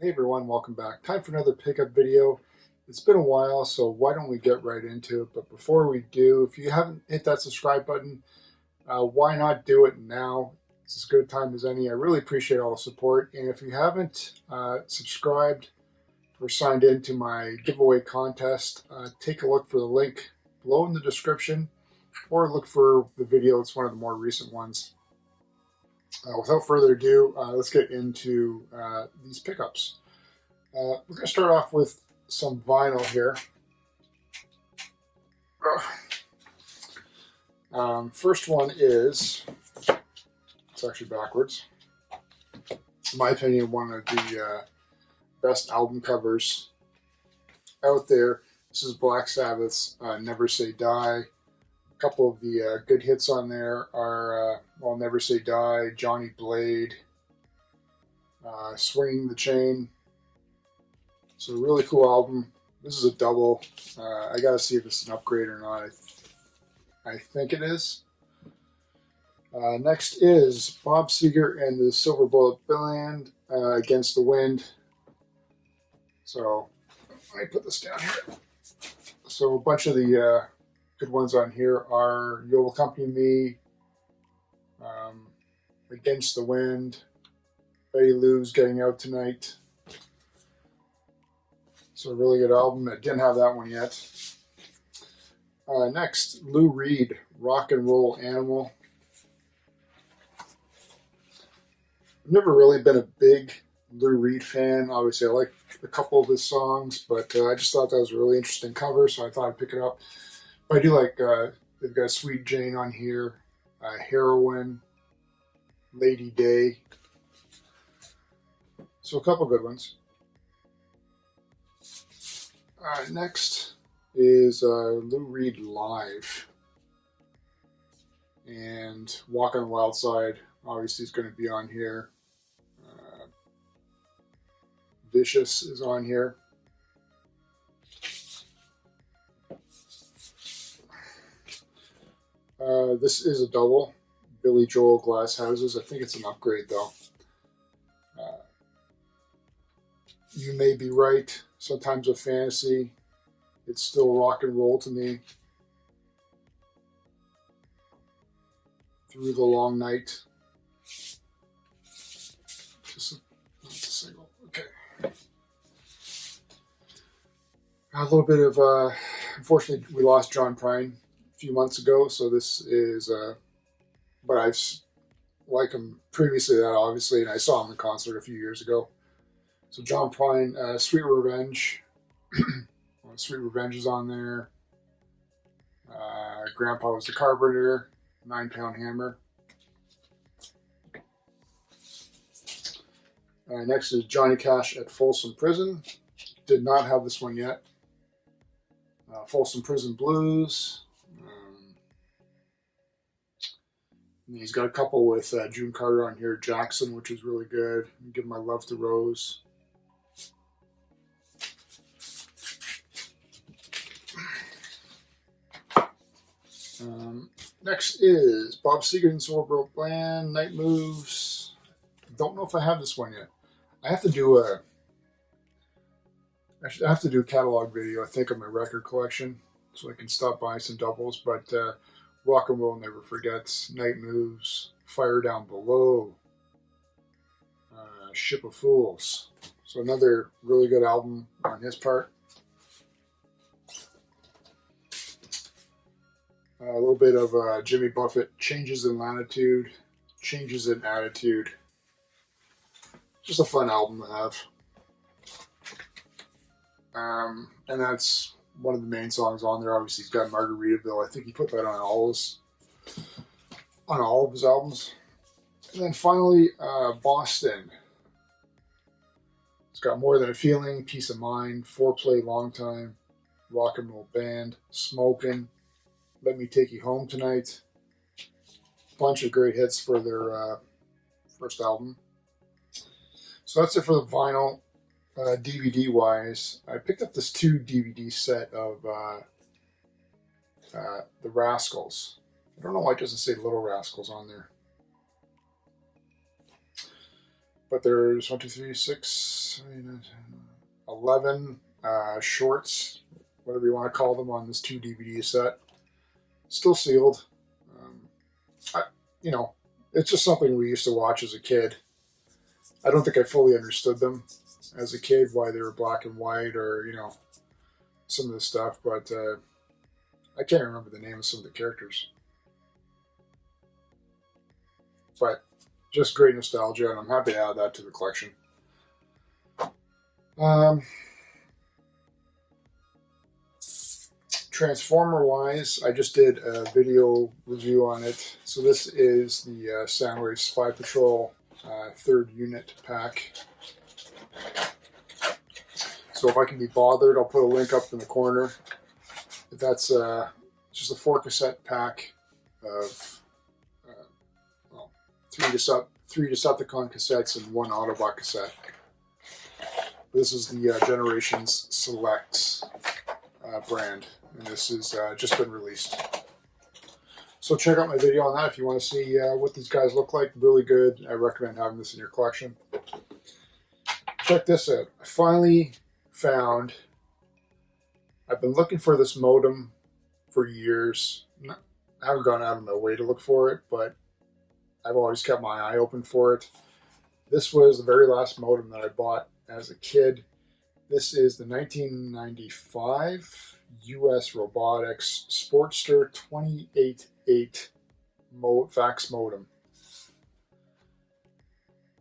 Hey everyone, welcome back. Time for another pickup video. It's been a while, so why don't we get right into it? But before we do, if you haven't hit that subscribe button, why not do it now? It's as good a time as any. I really appreciate all the support. And if you haven't subscribed or signed into my giveaway contest, take a look for the link below in the description or look for the video. It's one of the more recent ones. Without further ado, let's get into these pickups. We're going to start off with some vinyl here. First one is, it's actually backwards. In my opinion, one of the best album covers out there. This is Black Sabbath's Never Say Die. A couple of the good hits on there are well, Never Say Die, Johnny Blade, Swinging the Chain. So a really cool album. This is a double. I gotta see if it's an upgrade or not. I think it is. Next is Bob Seger and the Silver Bullet Band, Against the Wind. So let me put this down here. So a bunch of the good ones on here are You'll Accompany Me, Against the Wind, Betty Lou's Getting Out Tonight. So a really good album. I didn't have that one yet. Next, Lou Reed, Rock and Roll Animal. I've never really been a big Lou Reed fan. Obviously, I like a couple of his songs, but I just thought that was a really interesting cover, so I thought I'd pick it up. But I do like, they've got Sweet Jane on here, Heroin, Lady Day. So a couple good ones. Next is Lou Reed Live. And Walk on the Wild Side, obviously, is going to be on here. Vicious is on here. This is a double. Billy Joel Glass Houses. I think it's an upgrade, though. You May Be Right. Sometimes a Fantasy. It's still rock and roll to me. Through the Long Night. Just a single. Okay. A little bit of, unfortunately, we lost John Prine a few months ago, so this is, but I've liked him previously that, obviously, and I saw him in concert a few years ago. So John Prine, Sweet Revenge. Sweet Revenge is on there. Grandpa Was the Carpenter, 9 Pound Hammer. Next is Johnny Cash at Folsom Prison. Did not have this one yet. Folsom Prison Blues. He's got a couple with June Carter on here. Jackson, which is really good. Give My Love to Rose. Next is Bob Seger and Silver Bullet Band, Night Moves. Don't know if I have this one yet. I have to do a catalog video, I think, of my record collection, so I can stop buying some doubles. But Rock and Roll Never Forgets, Night Moves, Fire Down Below, Ship of Fools. So another really good album on his part. A little bit of Jimmy Buffett, Changes in Latitude, Changes in Attitude. Just a fun album to have. And that's one of the main songs on there. Obviously, he's got Margaritaville. I think he put that on all of his albums. And then finally, Boston. It's got More Than a Feeling, Peace of Mind, Foreplay, Long Time, Rock and Roll Band, Smokin', Let Me Take You Home Tonight. Bunch of great hits for their first album. So that's it for the vinyl. DVD wise, I picked up this 2 DVD set of the Rascals. I don't know why it doesn't say Little Rascals on there. but there's 1, 2, 3, 6, 11 shorts, whatever you want to call them, on this 2 DVD set. Still sealed. You know, it's just something we used to watch as a kid. I don't think I fully understood them as a kid, why they were black and white, or, you know, some of the stuff, but I can't remember the name of some of the characters. But just great nostalgia, and I'm happy to add that to the collection. Transformer-wise, I just did a video review on it. So this is the Soundwave Spy Patrol 3rd unit pack. So if I can be bothered, I'll put a link up in the corner. That's just a 4 cassette pack of well, 3 Decepticon cassettes and 1 Autobot cassette. This is the Generations Selects brand, and this has just been released. So check out my video on that if you want to see what these guys look like. Really good. I recommend having this in your collection. Check this out. I finally found, I've been looking for this modem for years. I haven't gone out of my way to look for it, but I've always kept my eye open for it. This was the very last modem that I bought as a kid. This is the 1995 US Robotics Sportster 288 fax modem.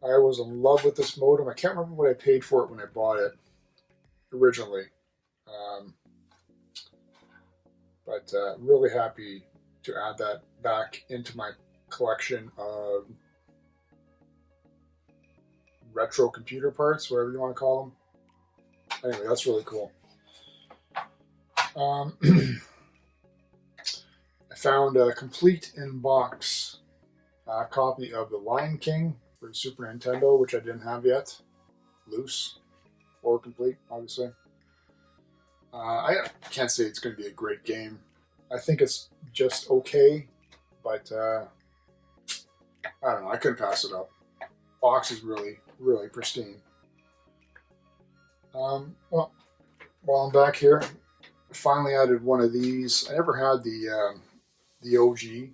I was in love with this modem. I can't remember what I paid for it when I bought it originally. But really happy to add that back into my collection of retro computer parts, whatever you want to call them. Anyway, that's really cool. I found a complete in-box copy of The Lion King for the Super Nintendo, which I didn't have yet. Loose or complete, obviously. I can't say it's going to be a great game. I think it's just okay, but I don't know. I couldn't pass it up. Box is really, really pristine. Well, while I'm back here, I finally added one of these. I never had the OG.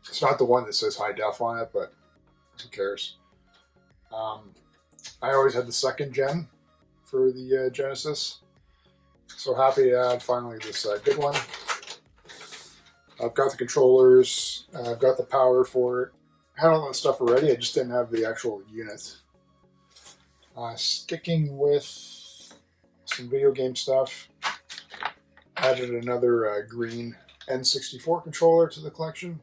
It's not the one that says high def on it, but who cares? I always had the 2nd gen for the Genesis. So happy to add finally this good one. I've got the controllers. I've got the power for it. I had all that stuff already. I just didn't have the actual unit. Sticking with some video game stuff, added another green N64 controller to the collection.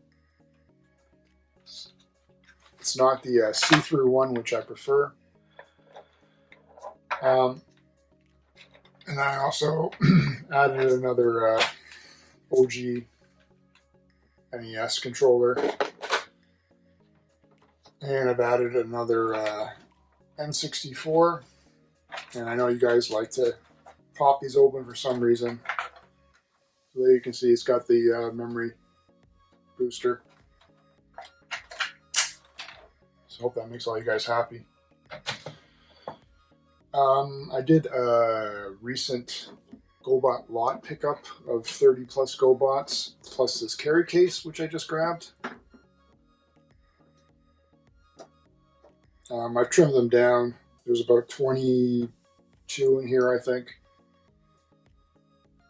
It's not the see-through one, which I prefer. And I also added another OG NES controller. And I've added another N64. And I know you guys like to pop these open for some reason. So there you can see it's got the memory booster. So hope that makes all you guys happy. I did a recent GoBot lot pickup of 30 plus GoBots, plus this carry case, which I just grabbed. I've trimmed them down. There's about 22 in here, I think,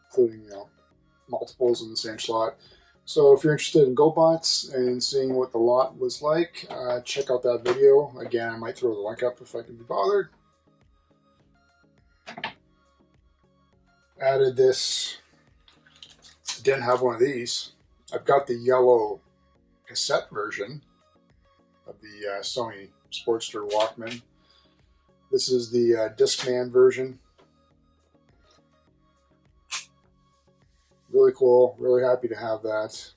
including, you know, multiples in the same slot. So if you're interested in GoBots and seeing what the lot was like, check out that video. Again, I might throw the link up if I can be bothered. Added this. Didn't have one of these. I've got the yellow cassette version of the Sony Sportster Walkman. This is the Discman version. Really cool. Really happy to have that.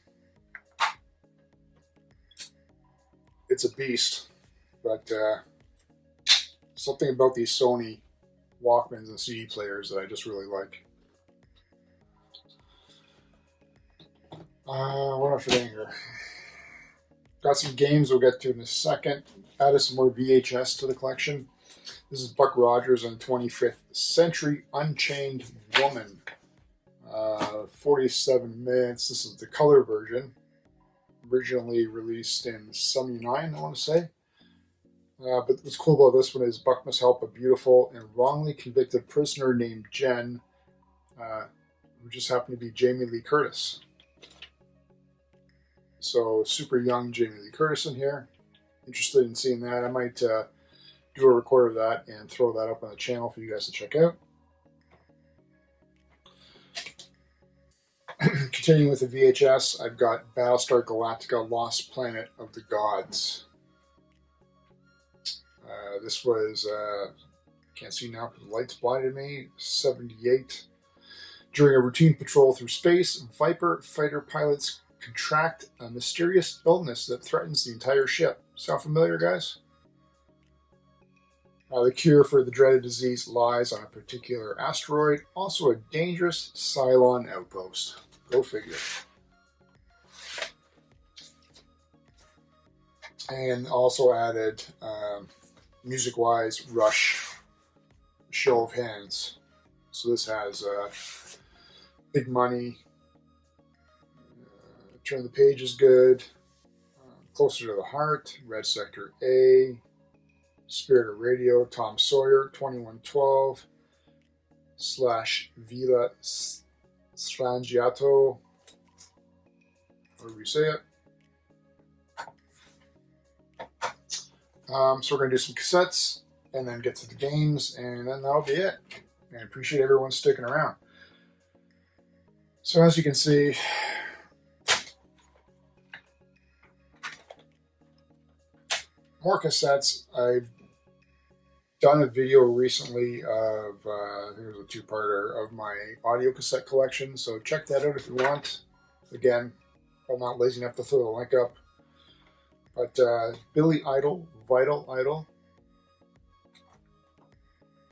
It's a beast, but something about these Sony Walkmans and CD players that I just really like. What am I forgetting here? Got some games we'll get to in a second. Added some more VHS to the collection. This is Buck Rogers on 25th Century Unchained Woman. 47 minutes. This is the color version. Originally released in 79, I want to say. But what's cool about this one is Buck must help a beautiful and wrongly convicted prisoner named Jen, who just happened to be Jamie Lee Curtis. So super young Jamie Lee Curtis in here. Interested in seeing that. I might do a record of that and throw that up on the channel for you guys to check out. Continuing with the VHS, I've got Battlestar Galactica Lost Planet of the Gods. This was, can't see now because the lights blinded me, 78. During a routine patrol through space, Viper fighter pilots contract a mysterious illness that threatens the entire ship. Sound familiar, guys? The cure for the dreaded disease lies on a particular asteroid, also a dangerous Cylon outpost. Go figure. And also added, music-wise, Rush, Show of Hands. So this has Big Money, Turn the Page is good, Closer to the Heart, Red Sector A, Spirit of Radio, Tom Sawyer, 2112, / Villa Strangiato, however you say it. So we're going to do some cassettes and then get to the games, and then that'll be it. I appreciate everyone sticking around. So as you can see, more cassettes. I've done a video recently of, I think it was a two-parter, of my audio cassette collection, so check that out if you want. Again, I'm not lazy enough to throw the link up. But Billy Idol, Vital Idol,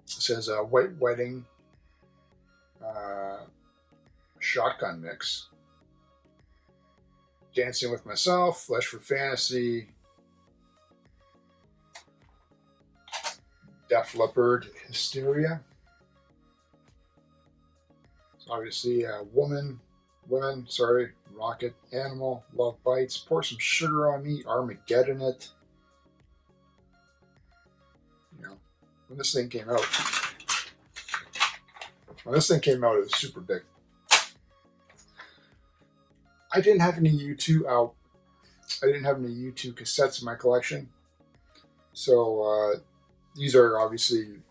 says White Wedding Shotgun Mix. Dancing with Myself, Flesh for Fantasy, Def Leppard, Hysteria. So obviously, Women, Rocket, Animal, Love Bites, Pour Some Sugar on Me, Armageddon It. You know, when this thing came out, it was super big. I didn't have any U2 cassettes in my collection, so these are obviously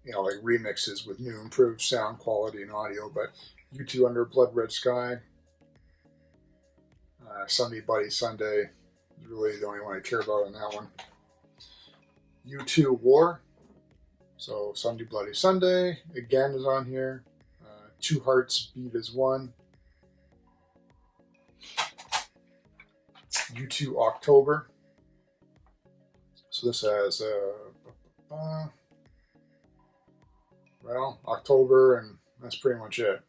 like remixes with new improved sound quality and audio, but U2 Under Blood Red Sky, Sunday Buddy Sunday is really the only one I care about on that one. U2 War, so Sunday Bloody Sunday again is on here. Two Hearts Beat as One. U2 October. So this has October, and that's pretty much it.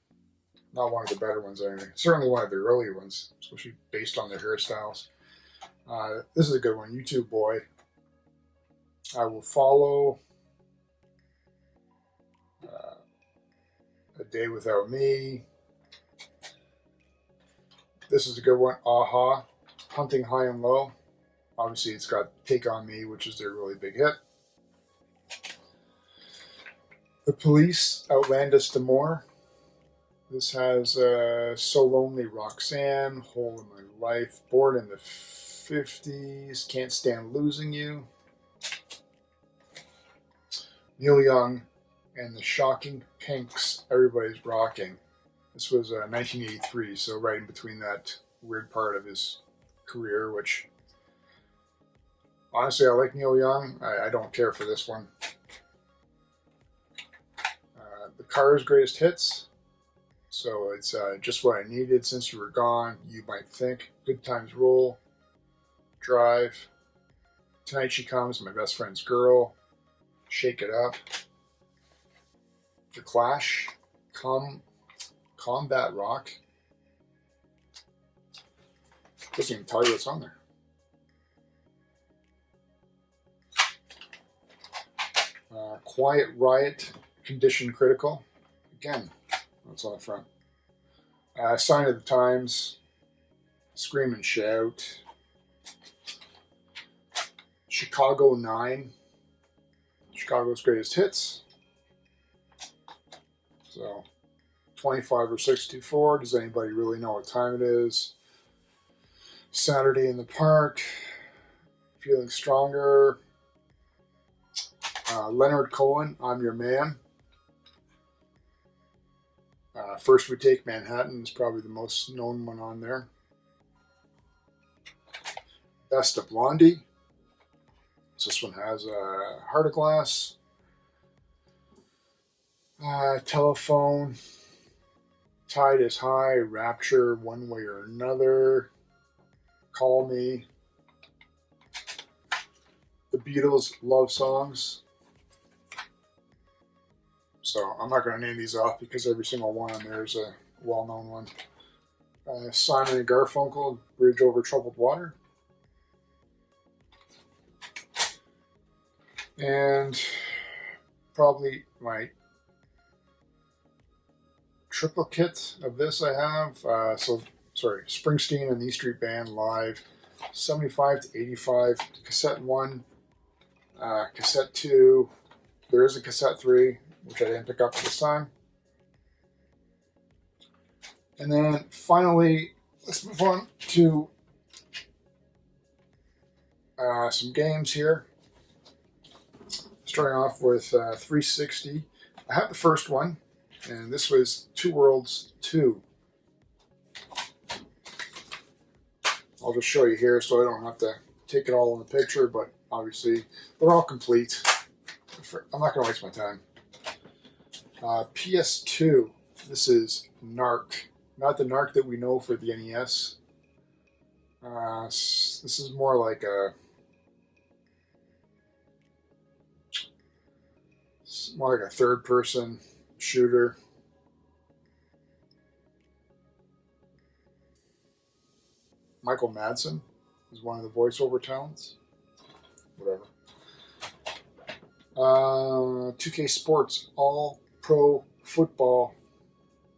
Not one of the better ones, anyway. Certainly one of the earlier ones, especially based on their hairstyles. This is a good one, U2 Boy. I Will Follow. A Day Without Me. This is a good one, Aha. Hunting High and Low. Obviously, it's got Take On Me, which is their really big hit. The Police, Outlandish D'Amour. This has So Lonely, Roxanne, Hole in My Life, Born in the 50s, Can't Stand Losing You. Neil Young and the Shocking Pinks, Everybody's Rocking. This was 1983, so right in between that weird part of his career, which, honestly, I like Neil Young. I don't care for this one. The Cars' Greatest Hits. So it's Just What I Needed, Since You Were Gone, You Might Think, Good Times Roll, Drive, Tonight She Comes, My Best Friend's Girl, Shake It Up, The Clash, Combat Rock, Doesn't even tell you what's on there. Quiet Riot, Condition Critical. Again, what's on the front? Sign of the Times, Scream and Shout, Chicago 9, Chicago's Greatest Hits. So 25 or 624. Does anybody really know what time it is? Saturday in the Park, Feeling Stronger, Leonard Cohen, I'm Your Man. First We Take Manhattan is probably the most known one on there. Best of Blondie. This one has Heart of Glass. Telephone. Tide is High. Rapture, One Way or Another. Call Me. The Beatles Love Songs. So I'm not going to name these off because every single one on there is a well-known one. Simon and Garfunkel, Bridge Over Troubled Water. And probably my triplicate of this I have. Springsteen and the E Street Band live, 75 to 85. Cassette 1, cassette 2. There is a cassette 3, which I didn't pick up this time. And then finally, let's move on to some games here. Starting off with 360. I have the first one, and this was Two Worlds 2. I'll just show you here so I don't have to take it all in the picture, but obviously they're all complete. I'm not going to waste my time. PS2, this is Narc. Not the Narc that we know for the NES. This is more like a third-person shooter. Michael Madsen is one of the voiceover talents. Whatever. 2K Sports All Pro Football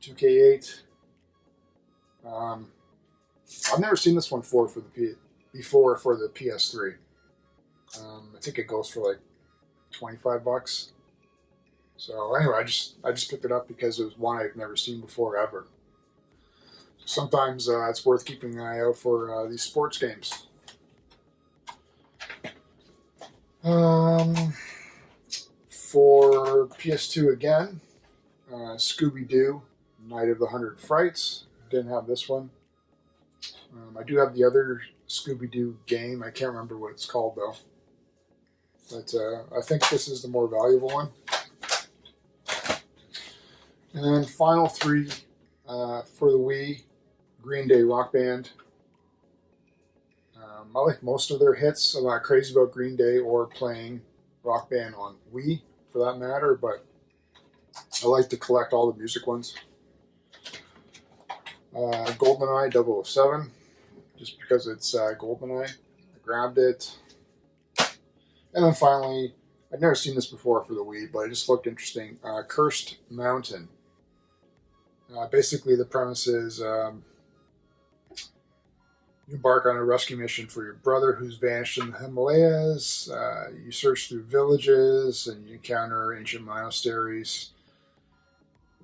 2K8. I've never seen this one before for the PS3. I think it goes for like $25. So anyway, I just picked it up because it was one I've never seen before ever. Sometimes it's worth keeping an eye out for these sports games. For PS2 again, Scooby-Doo, Night of the 100 Frights. Didn't have this one. I do have the other Scooby-Doo game. I can't remember what it's called though. But I think this is the more valuable one. And then final three for the Wii, Green Day Rock Band. I like most of their hits. I'm not crazy about Green Day or playing Rock Band on Wii for that matter, but I like to collect all the music ones. GoldenEye 007, just because it's GoldenEye. I grabbed it. And then finally, I've never seen this before for the Wii, but it just looked interesting. Cursed Mountain. Basically, the premise is you embark on a rescue mission for your brother who's vanished in the Himalayas. You search through villages and you encounter ancient monasteries.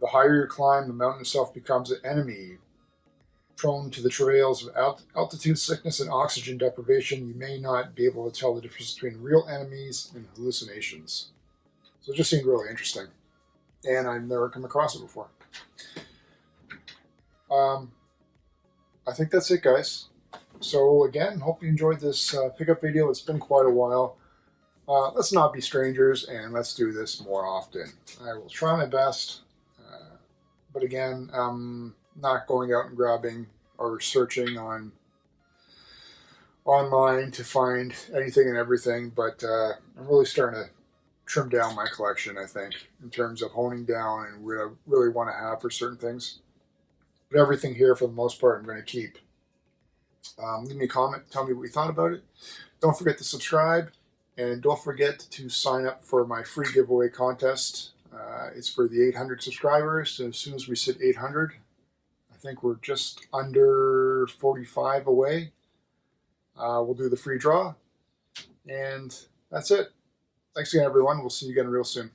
The higher you climb, the mountain itself becomes an enemy. Prone to the travails of altitude sickness and oxygen deprivation, you may not be able to tell the difference between real enemies and hallucinations. So it just seemed really interesting. And I've never come across it before. I think that's it, guys. So again, hope you enjoyed this pickup video. It's been quite a while. Let's not be strangers and let's do this more often. I will try my best. But again, I'm not going out and grabbing or searching online to find anything and everything. But I'm really starting to trim down my collection, I think, in terms of honing down and what I really want to have for certain things. But everything here, for the most part, I'm going to keep. Leave me a comment. Tell me what you thought about it. Don't forget to subscribe. And don't forget to sign up for my free giveaway contest. It's for the 800 subscribers. So as soon as we hit 800, I think we're just under 45 away. We'll do the free draw. And that's it. Thanks again, everyone. We'll see you again real soon.